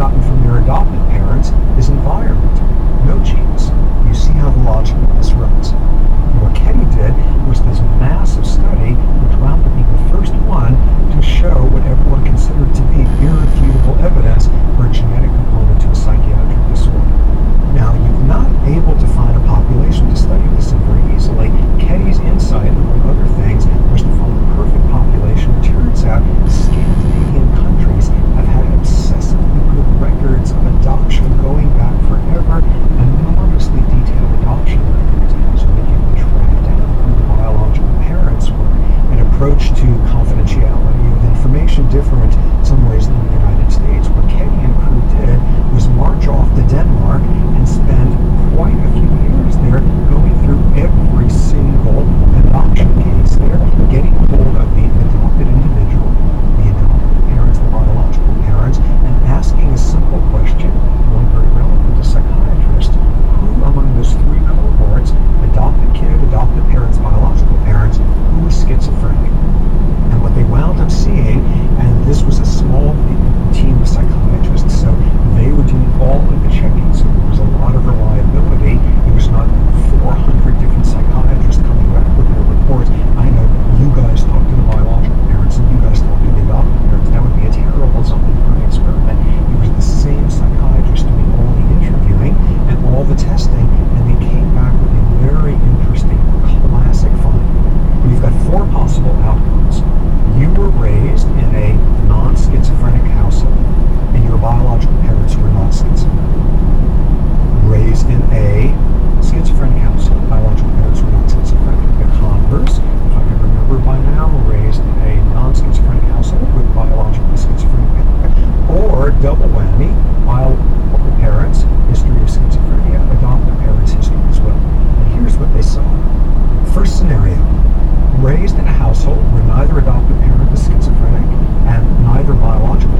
gotten from their adopted parents is environment, no genes. You see how the logic of this runs. What Ketty did was this massive study, which wound up being the first one to show what everyone considered to be irrefutable evidence for a genetic component to a psychiatric disorder. Now, you're not able to find a population to study this in very easily. Ketty's insight, among other things, was to find the perfect population. It turns out Scandinavian countries have had obsessively good records of adoption going back forever, enormously detailed adoption records, so they can track down who the biological parents were. An approach to confidentiality of information different in some ways than the United States. What Ketty and crew did was march off to Denmark and spend quite a few years there going through every single adoption case there, getting hold of the adopted individual, the adopted parents, the biological parents, and asking a simple question, one very relevant to psychiatrists: who among those three cohorts, adopted kid, adopted parents, biological parents, who is schizophrenic? And what they wound up seeing, and this was a small team of psychiatrists, so they were doing all of the checking, so there was a lot of reliability. It was not 400 different psychiatrists coming back with their reports. I know you guys talk to the biological parents and you guys talk to the adopted parents. That would be a terrible something for an experiment. It was the same psychiatrist doing all the interviewing and all the testing, and they came back with a very interesting classic finding. We've got four possible outcomes. You were raised in a non-schizophrenic household, and your biological parents were not schizophrenic. Raised in a schizophrenic household, biological parents were not schizophrenic. The converse, if I can remember by now, raised in a non-schizophrenic household with biologically schizophrenic parents, or double whammy, biological parents, history of schizophrenia, adoptive parents, history as well. And here's what they saw. First scenario: raised in a household where neither adoptive parent is schizophrenic and neither biological